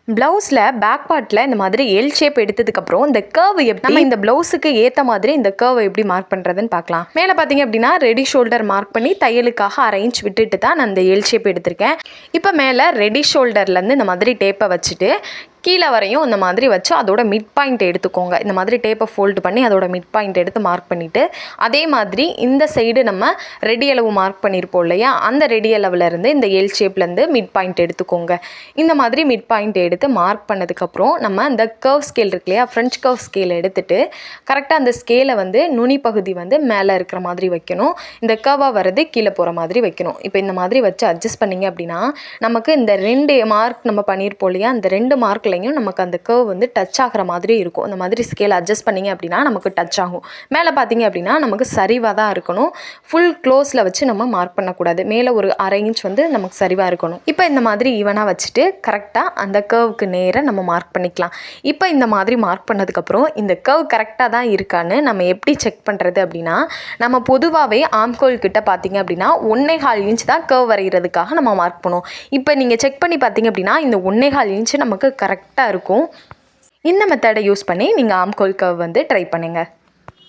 ப்ளவுஸில் பேக் பார்ட்டில் இந்த மாதிரி எல் ஷேப் எடுத்ததுக்கப்புறம் இந்த கர்வ் எப்படி நம்ம இந்த ப்ளவுஸுக்கு ஏற்ற மாதிரி இந்த கர்வை எப்படி மார்க் பண்ணுறதுன்னு பார்க்கலாம். மேலே பார்த்தீங்க அப்படின்னா ரெடி ஷோல்டர் மார்க் பண்ணி தையலுக்காக அரை இன்ச் விட்டுட்டு தான் நான் இந்த எல் ஷேப் எடுத்திருக்கேன். இப்போ மேலே ரெடி ஷோல்டர்லேருந்து இந்த மாதிரி டேப்பை வச்சுட்டு கீழே வரையும் இந்த மாதிரி வச்சு அதோட மிட் பாயிண்ட் எடுத்துக்கோங்க. இந்த மாதிரி டேப்பை ஃபோல்டு பண்ணி அதோட மிட் பாயிண்ட் எடுத்து மார்க் பண்ணிவிட்டு அதே மாதிரி இந்த சைடு நம்ம ரெடி அளவு மார்க் பண்ணியிருப்போம் இல்லையா, அந்த ரெடி அளவுலேருந்து இந்த எல் ஷேப்லேருந்து மிட் பாயிண்ட் எடுத்துக்கோங்க. இந்த மாதிரி மிட் பாயிண்ட் எடுத்து மார்க் பண்ணதுக்கப்புறம் நம்ம இந்த கர்வ் ஸ்கேல் இருக்கு இல்லையா, ஃப்ரெஞ்ச் கர்வ் ஸ்கேல் எடுத்துகிட்டு கரெக்டாக அந்த ஸ்கேலை வந்து நுனி பகுதி வந்து மேலே இருக்கிற மாதிரி வைக்கணும், இந்த கர்வாக வர்றது கீழே போகிற மாதிரி வைக்கணும். இப்போ இந்த மாதிரி வச்சு அட்ஜஸ்ட் பண்ணிங்க அப்படின்னா நமக்கு இந்த 2 மார்க் நம்ம பண்ணியிருப்போம் இல்லையா, அந்த 2 மார்க்கில் நமக்கு அந்த கர்வ் வந்து டச் ஆகிற மாதிரி இருக்கும். இந்த மாதிரி ஸ்கேல் அட்ஜஸ்ட் பண்ணிங்க அப்படின்னா நமக்கு டச் ஆகும். மேலே பார்த்தீங்க அப்படின்னா நமக்கு சரிவாக தான் இருக்கணும். ஃபுல் க்ளோஸில் வச்சு நம்ம மார்க் பண்ணக்கூடாது. மேலே ஒரு அரை இன்ச் வந்து நமக்கு சரிவாக இருக்கணும். இப்போ இந்த மாதிரி ஈவனாக வச்சுட்டு கரெக்டாக அந்த கர்வுக்கு நேராக நம்ம மார்க் பண்ணிக்கலாம். இப்போ இந்த மாதிரி மார்க் பண்ணதுக்கப்புறம் இந்த கர்வ் கரெக்டாக தான் இருக்கான்னு நம்ம எப்படி செக் பண்ணுறது அப்படின்னா, நம்ம பொதுவாகவே ஆம்கோல் கிட்ட பார்த்தீங்க அப்படின்னா 1.25 இன்ச் தான் கர்வ் வரைகிறதுக்காக நம்ம மார்க் பண்ணுவோம். இப்போ நீங்கள் செக் பண்ணி பார்த்தீங்க அப்படின்னா இந்த 1.25 இன்ச் நமக்கு கரெக்டாக இருக்கும். இந்த மெத்தடை யூஸ் பண்ணி நீங்கள் ஆம்கோல் கர்வ் வந்து ட்ரை பண்ணுங்கள்.